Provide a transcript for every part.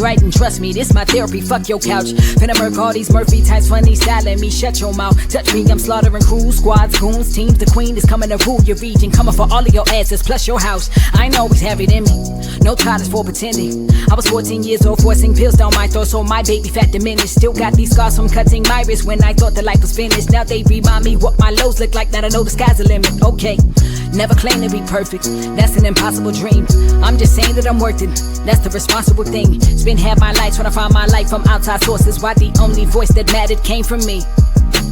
right, and trust me, this my therapy, fuck your couch. Finna murk all these Murphy types, funny styling me, shut your mouth. Touch me, I'm slaughtering crews, squads, goons, teams. The queen is coming to rule your region, coming for all of your asses, plus your house. I ain't always have it in me, no titles for pretending. I was 14 years old, forcing pills down my throat, so my baby fat diminished. Still got these scars from cutting my wrist when I thought the life was finished. Now they remind me what my lows look like, now I know the sky's the limit. Okay, never claim to be perfect, that's an impossible dream. I'm just saying that I'm worth it, that's the responsible thing. Spend half my life trying to find my life from outside sources, why the only voice that mattered came from me.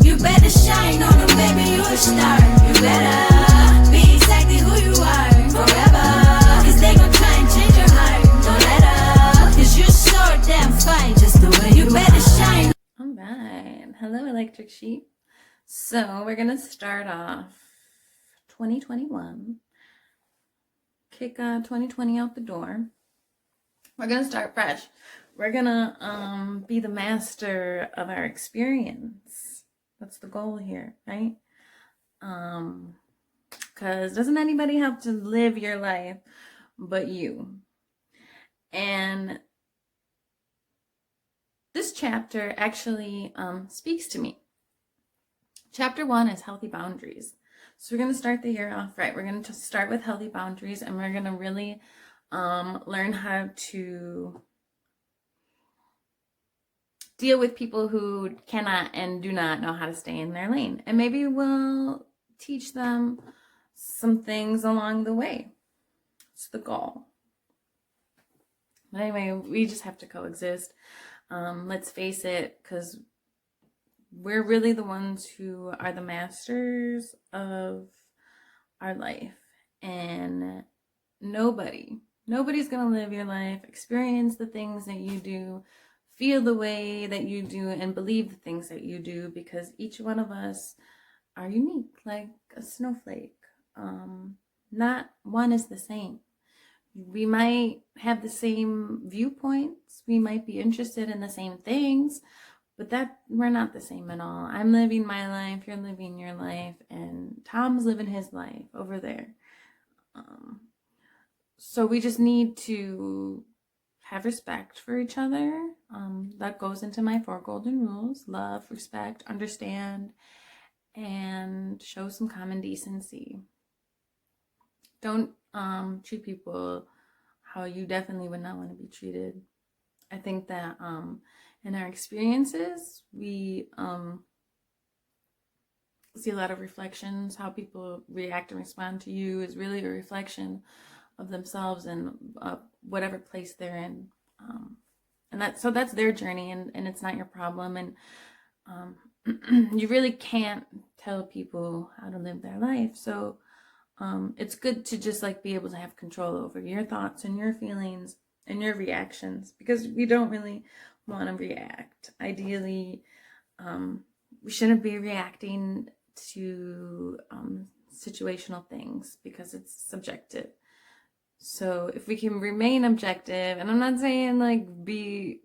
You better shine on them, baby, you a star. You better be exactly who you are forever, cause they gon' try and change your heart. Don't let up, cause you're so damn fine just the way you better shine. Alright, hello Electric Sheep. So we're gonna start off 2021, kick 2020 out the door. We're gonna start fresh. We're gonna be the master of our experience. That's the goal here, right? Because doesn't anybody have to live your life but you? And this chapter actually speaks to me. Chapter 1 is healthy boundaries. So we're going to start the year off right. We're going to start with healthy boundaries, and we're going to really learn how to deal with people who cannot and do not know how to stay in their lane. And maybe we'll teach them some things along the way. It's the goal. But anyway, we just have to coexist. Let's face it, because we're really the ones who are the masters of our life. And nobody's going to live your life, experience the things that you do, feel the way that you do, and believe the things that you do, because each one of us are unique, like a snowflake. Not one is the same. We might have the same viewpoints, we might be interested in the same things, but that we're not the same at all. I'm living my life, you're living your life, and Tom's living his life over there. So we just need to have respect for each other. That goes into my 4 golden rules: love, respect, understand, and show some common decency. Don't treat people how you definitely would not want to be treated. I think that in our experiences, we see a lot of reflections. How people react and respond to you is really a reflection of themselves and whatever place they're in. And that's their journey, and it's not your problem. And you really can't tell people how to live their life. So it's good to just like be able to have control over your thoughts and your feelings and your reactions, because we don't really want to react. Ideally, we shouldn't be reacting to situational things because it's subjective. So if we can remain objective, and I'm not saying like be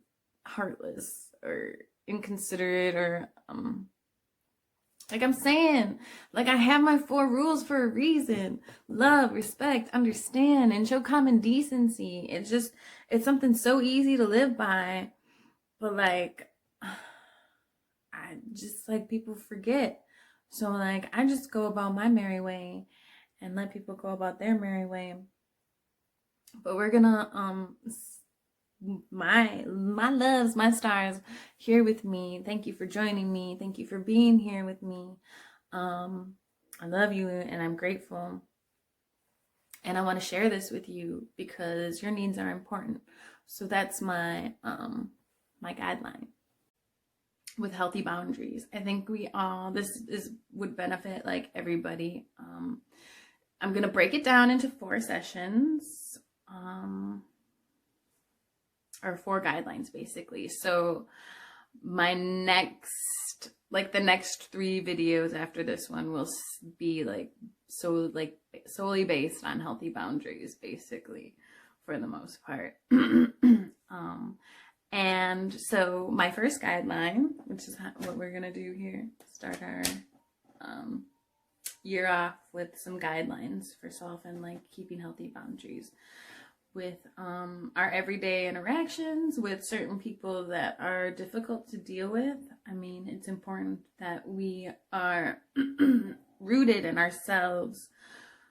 heartless or inconsiderate or like I'm saying, like I have my 4 rules for a reason: love, respect, understand, and show common decency. It's something so easy to live by, but like I just like people forget. So like I just go about my merry way and let people go about their merry way. But we're gonna my loves, my stars here with me, thank you for joining me, thank you for being here with me. I love you and I'm grateful, and I want to share this with you because your needs are important. So that's my my guideline with healthy boundaries. I think this would benefit like everybody. I'm gonna break it down into 4 sessions, or 4 guidelines basically. So my next, like the next 3 videos after this one will be like solely based on healthy boundaries, basically, for the most part. And so my first guideline, which is what we're gonna do here, start our year off with some guidelines for self and like keeping healthy boundaries, with our everyday interactions with certain people that are difficult to deal with. I mean, it's important that we are rooted in ourselves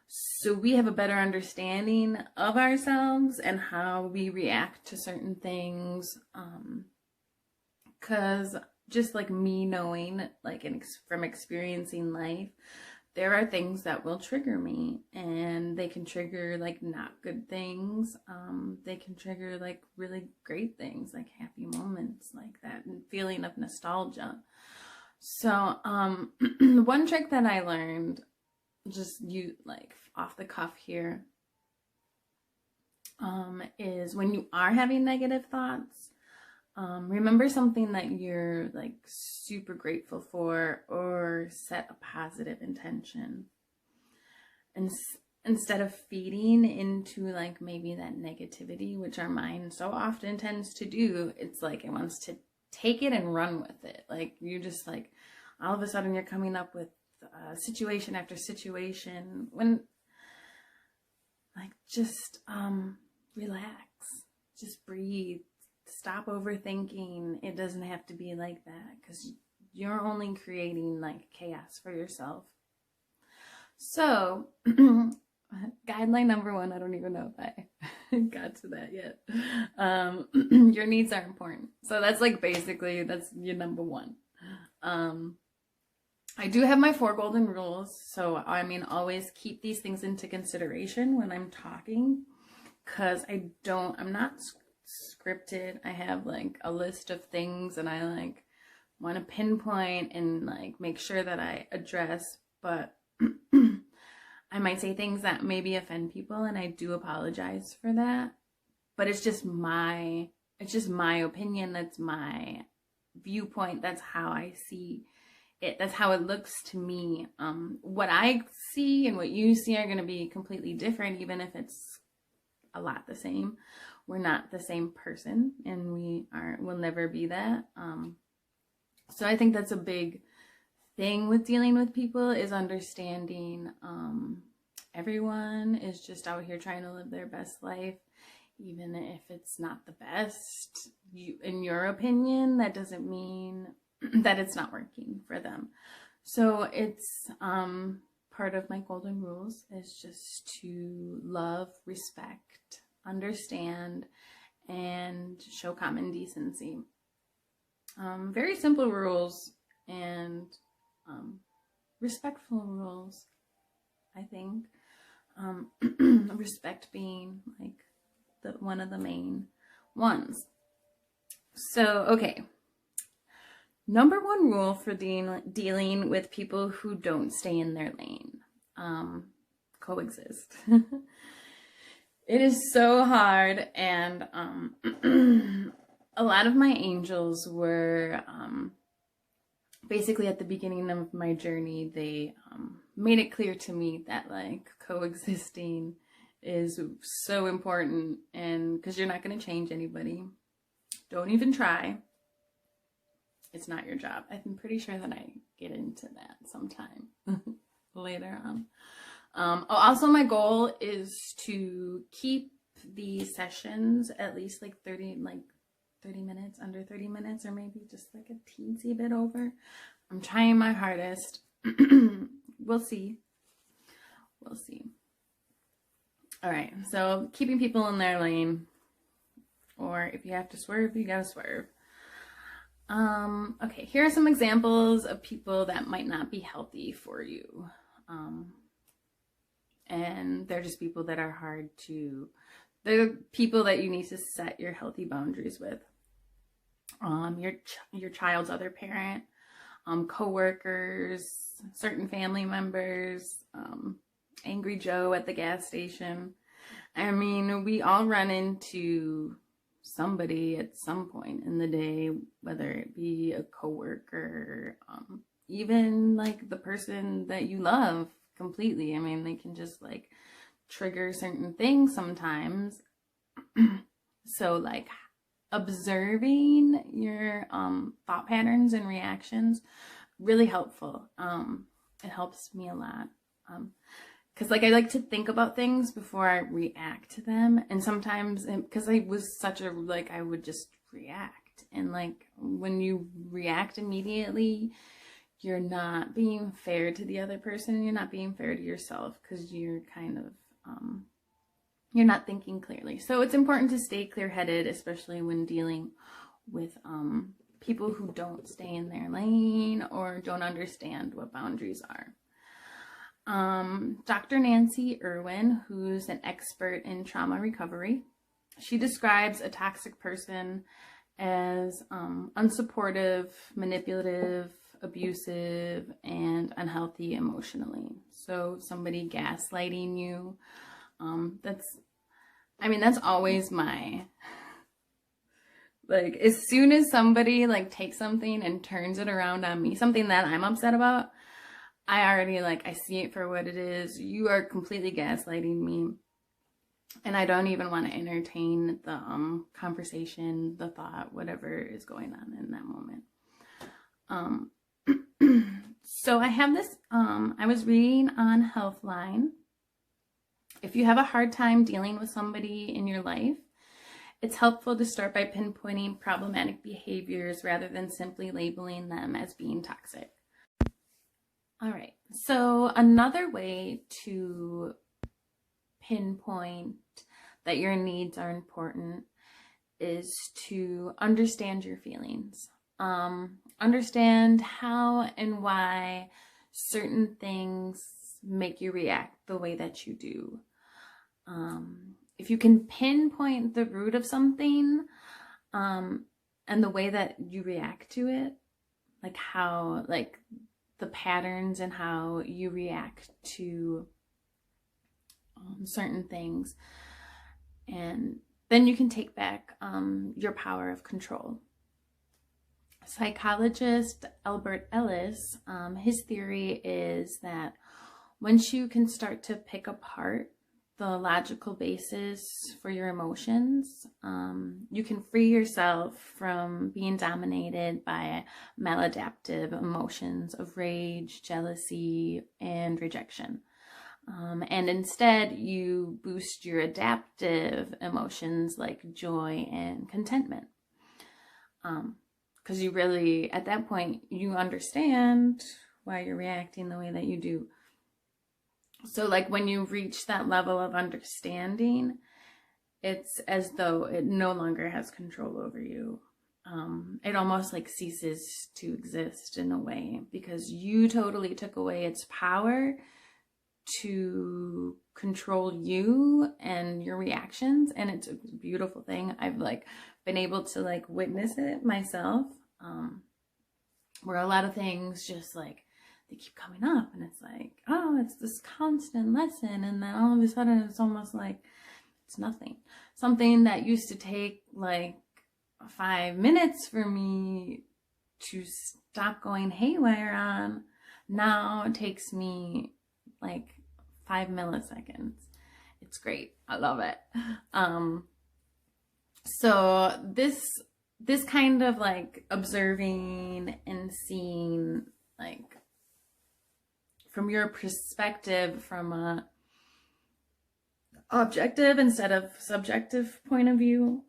so we have a better understanding of ourselves and how we react to certain things. Because just like me knowing, like from experiencing life, there are things that will trigger me, and they can trigger like not good things. They can trigger like really great things, like happy moments, like that and feeling of nostalgia. So one trick that I learned, just like off the cuff here, is when you are having negative thoughts, remember something that you're like super grateful for, or set a positive intention. And instead of feeding into like maybe that negativity, which our mind so often tends to do, it's like it wants to take it and run with it. Like you just like all of a sudden you're coming up with situation after situation, when like just relax, just breathe. Stop overthinking. It doesn't have to be like that, because you're only creating like chaos for yourself. So guideline number 1, I don't even know if I got to that yet. Your needs are important. So that's like basically that's your number 1. I do have my 4 golden rules. So I mean, always keep these things into consideration when I'm talking, because I'm not scripted. I have like a list of things, and I like want to pinpoint and like make sure that I address, but I might say things that maybe offend people, and I do apologize for that. But it's just my opinion. That's my viewpoint. That's how I see it. That's how it looks to me. What I see and what you see are going to be completely different, even if it's a lot the same. We're not the same person, and we'll never be that. So I think that's a big thing with dealing with people, is understanding everyone is just out here trying to live their best life, even if it's not the best. In your opinion, that doesn't mean that it's not working for them. So it's part of my golden rules is just to love, respect, understand, and show common decency. Very simple rules, and respectful rules, I think. Respect being like one of the main ones. So, okay. Number 1 rule for dealing with people who don't stay in their lane. Coexist. It is so hard, and a lot of my angels were basically at the beginning of my journey. They made it clear to me that like coexisting is so important, and because you're not going to change anybody. Don't even try. It's not your job. I'm pretty sure that I get into that sometime later on. Also, my goal is to keep these sessions at least like 30 minutes, under 30 minutes, or maybe just like a teensy bit over. I'm trying my hardest. We'll see. We'll see. All right. So keeping people in their lane, or if you have to swerve, you gotta swerve. Okay, here are some examples of people that might not be healthy for you. And they're just people that are they're people that you need to set your healthy boundaries with. Your child's other parent, coworkers, certain family members, Angry Joe at the gas station. I mean, we all run into somebody at some point in the day, whether it be a coworker, even like the person that you love completely. I mean, they can just like trigger certain things sometimes. So like observing your thought patterns and reactions, really helpful. It helps me a lot. because like I like to think about things before I react to them. And sometimes, because I was such a, like, I would just react. And like when you react immediately, you're not being fair to the other person, and you're not being fair to yourself, because you're kind of, you're not thinking clearly. So it's important to stay clear-headed, especially when dealing with people who don't stay in their lane or don't understand what boundaries are. Dr. Nancy Irwin, who's an expert in trauma recovery, she describes a toxic person as unsupportive, manipulative, abusive, and unhealthy emotionally. So somebody gaslighting you, that's always my, like, as soon as somebody like takes something and turns it around on me, something that I'm upset about, I already, like, I see it for what it is. You are completely gaslighting me. And I don't even want to entertain the conversation, the thought, whatever is going on in that moment. So I have this, I was reading on Healthline. If you have a hard time dealing with somebody in your life, it's helpful to start by pinpointing problematic behaviors rather than simply labeling them as being toxic. All right, so another way to pinpoint that your needs are important is to understand your feelings. Understand how and why certain things make you react the way that you do. If you can pinpoint the root of something, and the way that you react to it, like how, like the patterns and how you react to certain things, and then you can take back your power of control. Psychologist Albert Ellis, his theory is that once you can start to pick apart the logical basis for your emotions, you can free yourself from being dominated by maladaptive emotions of rage, jealousy, and rejection. And instead, you boost your adaptive emotions like joy and contentment. Because you really, at that point, you understand why you're reacting the way that you do. So like when you reach that level of understanding, it's as though it no longer has control over you. It almost like ceases to exist in a way, because you totally took away its power to control you and your reactions. And it's a beautiful thing. I've like been able to like witness it myself, where a lot of things just like, they keep coming up, and it's like, oh, it's this constant lesson, and then all of a sudden it's almost like it's nothing. Something that used to take like 5 minutes for me to stop going haywire on, now it takes me like 5 milliseconds. It's great. I love it. So this kind of like observing and seeing, like, from your perspective, from a objective instead of subjective point of view,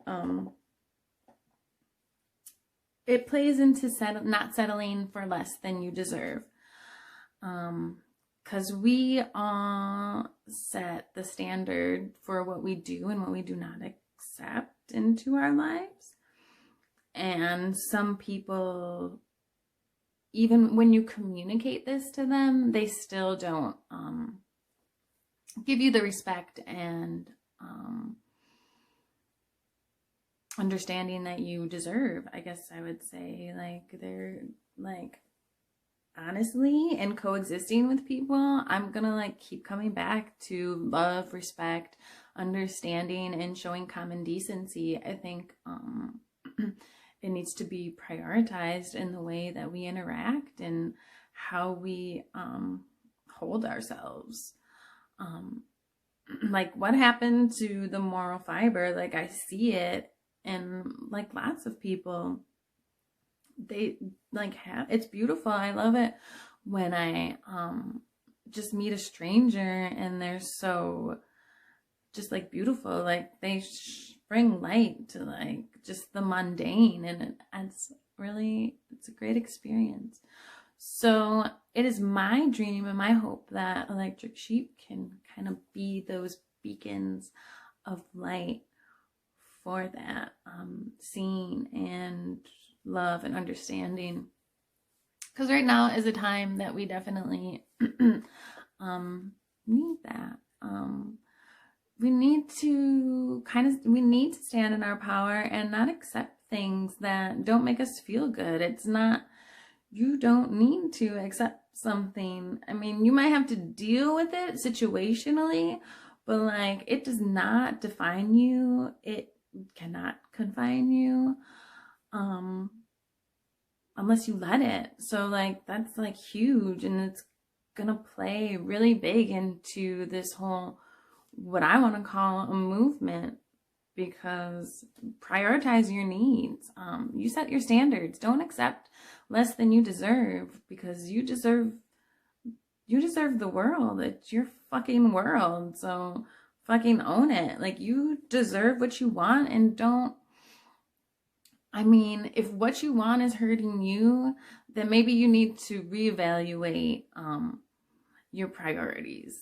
it plays into not settling for less than you deserve. Because we all set the standard for what we do and what we do not accept into our lives. And some people, even when you communicate this to them, they still don't give you the respect and understanding that you deserve. I guess I would say, like, they're like, honestly, and coexisting with people, I'm gonna like keep coming back to love, respect, understanding, and showing common decency. I think it needs to be prioritized in the way that we interact and how we hold ourselves. Like, what happened to the moral fiber? Like, I see it in like lots of people. They like have, it's beautiful. I love it when I just meet a stranger and they're so just like beautiful. Like they bring light to like just the mundane, and it's a great experience. So it is my dream and my hope that Electric Sheep can kind of be those beacons of light for that seeing and love and understanding. Because right now is a time that we definitely need that. We need to stand in our power and not accept things that don't make us feel good. You don't need to accept something. I mean, you might have to deal with it situationally, but like it does not define you. It cannot confine you unless you let it. So like that's like huge, and it's gonna play really big into this whole, what I want to call a movement, because prioritize your needs. You set your standards. Don't accept less than you deserve, because you deserve the world. It's your fucking world. So fucking own it. Like, you deserve what you want, and if what you want is hurting you, then maybe you need to reevaluate your priorities.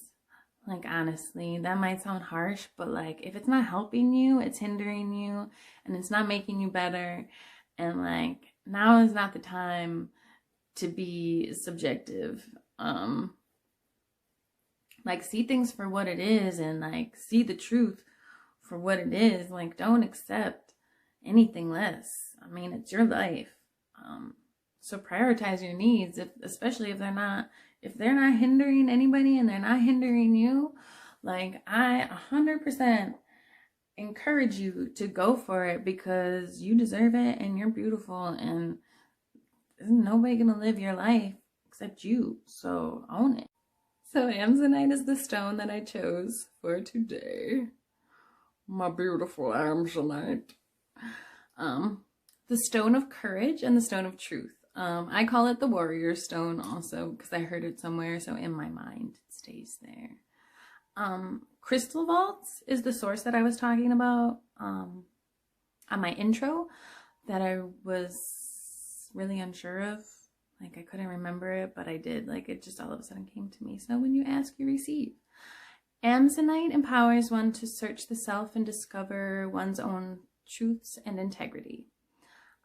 Like, honestly, that might sound harsh, but like, if it's not helping you, it's hindering you, and it's not making you better, and like, now is not the time to be subjective. Like, see things for what it is, and like, see the truth for what it is. Like, don't accept anything less. I mean, it's your life. So prioritize your needs, especially if they're not hindering anybody and they're not hindering you. Like, I 100% encourage you to go for it, because you deserve it and you're beautiful, and there's nobody gonna live your life except you. So own it. So Amazonite is the stone that I chose for today. My beautiful Amazonite. The stone of courage and the stone of truth. I call it the warrior stone also, because I heard it somewhere, so in my mind it stays there. Crystal vaults is the source that I was talking about on my intro, that I was really unsure of. Like, I couldn't remember it, but I did. Like, it just all of a sudden came to me. So when you ask, you receive. Amazonite empowers one to search the self and discover one's own truths and integrity.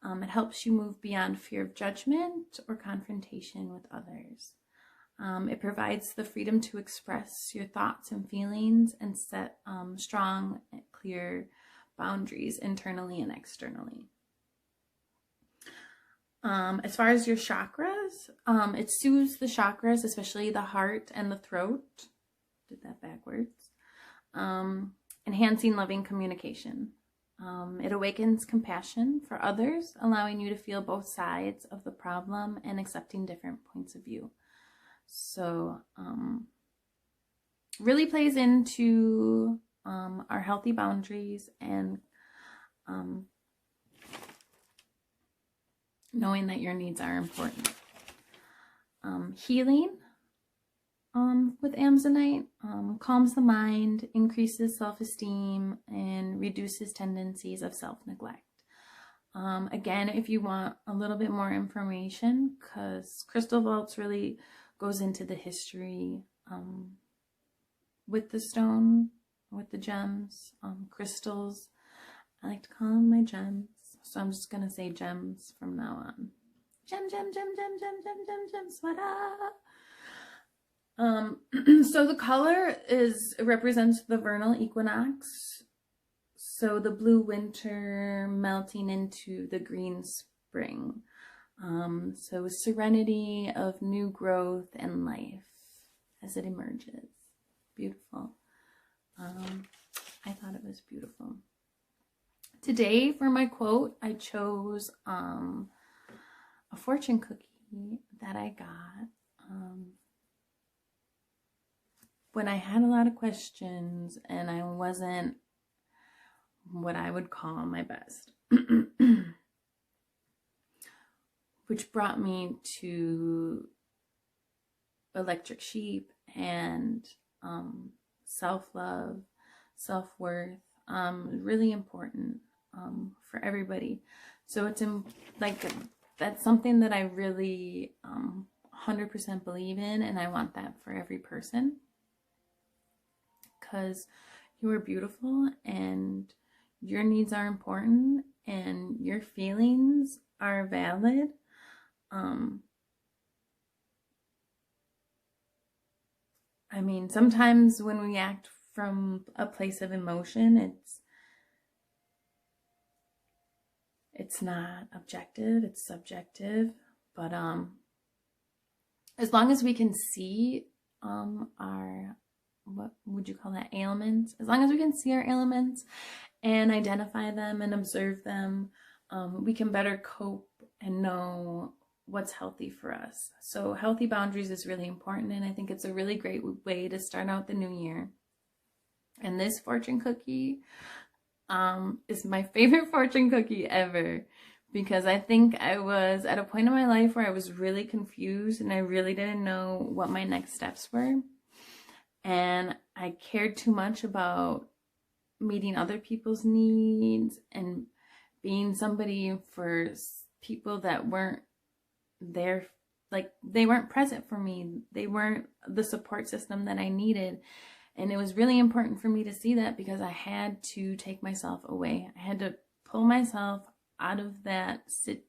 It helps you move beyond fear of judgment or confrontation with others. It provides the freedom to express your thoughts and feelings and set strong, clear boundaries internally and externally. As far as your chakras, it soothes the chakras, especially the heart and the throat. Did that backwards. Enhancing loving communication. It awakens compassion for others, allowing you to feel both sides of the problem and accepting different points of view. So, really plays into our healthy boundaries and knowing that your needs are important. Healing with Amazonite calms the mind, increases self-esteem, and reduces tendencies of self-neglect. Again, if you want a little bit more information, because Crystal Vaults really goes into the history with the stone, with the gems, crystals. I like to call them my gems. So I'm just going to say gems from now on. Gem, gem, gem, gem, gem, gem, gem, gem, sweater. So the color represents the vernal equinox. So the blue winter melting into the green spring. So serenity of new growth and life as it emerges. Beautiful. I thought it was beautiful. Today, for my quote, I chose a fortune cookie that I got when I had a lot of questions and I wasn't what I would call my best. Which brought me to Electric Sheep and self-love, self-worth, really important for everybody. So it's that's something that I really 100% believe in, and I want that for every person, because you are beautiful and your needs are important and your feelings are valid. I mean, sometimes when we act from a place of emotion, it's not objective, it's subjective. But as long as we can see our, what would you call that, ailments, as long as we can see our ailments and identify them and observe them, we can better cope and know what's healthy for us. So healthy boundaries is really important, and I think it's a really great way to start out the new year. And this fortune cookie is my favorite fortune cookie ever, because I think I was at a point in my life where I was really confused and I really didn't know what my next steps were. And I cared too much about meeting other people's needs and being somebody for people that weren't there, like they weren't present for me. They weren't the support system that I needed. And it was really important for me to see that, because I had to take myself away. I had to pull myself out of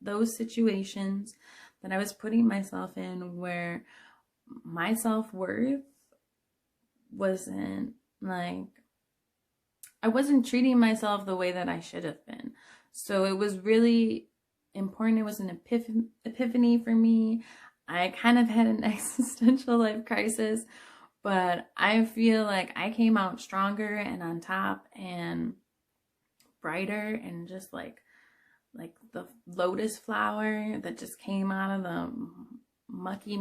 those situations that I was putting myself in, where my self-worth wasn't like, I wasn't treating myself the way that I should have been. So it was really important. It was an epiphany for me. I kind of had an existential life crisis, but I feel like I came out stronger and on top and brighter, and just like the lotus flower that just came out of the mucky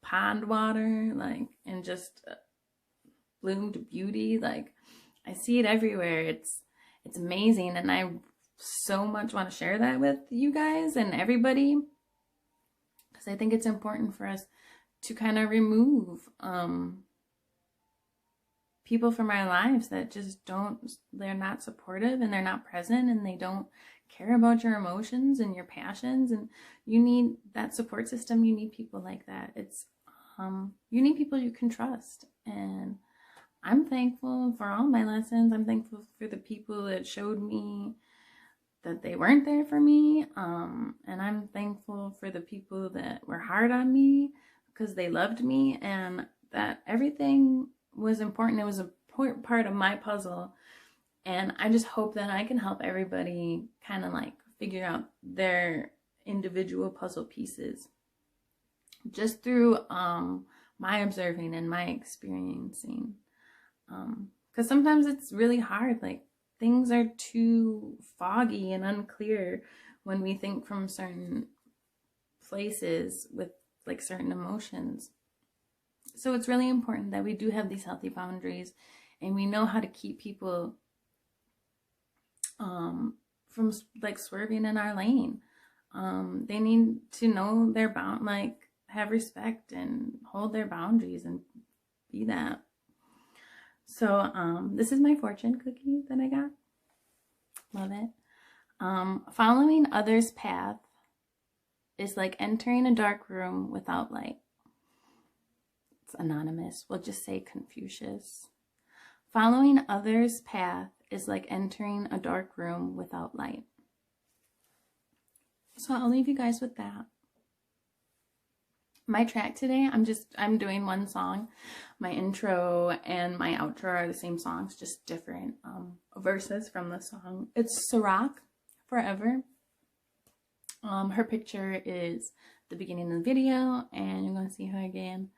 pond water, like, and just bloomed beauty. Like, I see it everywhere. It's amazing, and I so much want to share that with you guys and everybody, because I think it's important for us to kind of remove people from our lives that just they're not supportive and they're not present and they don't care about your emotions and your passions. And you need that support system. You need people like that. You need people you can trust. And I'm thankful for all my lessons. I'm thankful for the people that showed me that they weren't there for me. And I'm thankful for the people that were hard on me because they loved me, and that everything was important. It was a important part of my puzzle. And I just hope that I can help everybody kind of like figure out their individual puzzle pieces just through my observing and my experiencing. Because sometimes it's really hard. Like, things are too foggy and unclear when we think from certain places with like certain emotions. So it's really important that we do have these healthy boundaries, and we know how to keep people from like swerving in our lane. They need to know their have respect and hold their boundaries and be that. So this is my fortune cookie that I got. Love it. Following others' path is like entering a dark room without light. It's anonymous. We'll just say Confucius. Following others' path is like entering a dark room without light. So I'll leave you guys with that. My track today, I'm doing one song. My intro and my outro are the same songs, just different verses from the song. It's Ciroc, Forever. Her picture is the beginning of the video, and you're going to see her again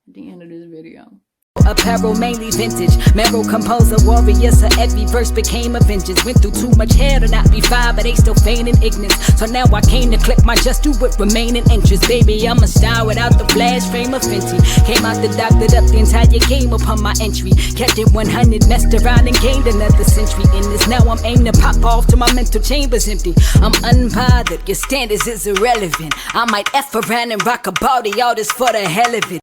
at the end of this video. Apparel mainly vintage, Mero composer, warrior, so every verse became a vengeance. Went through too much hair to not be fine, but they still feigning ignorance. So now I came to clip my just do with remaining interest. Baby, I'm a star without the flash frame of Fenty. Came out the doctored up the entire game upon my entry. Kept it 100, messed around and gained another century in this. Now I'm aimed to pop off till my mental chamber's empty. I'm unbothered, your standards is irrelevant. I might F around and rock a body, all this for the hell of it.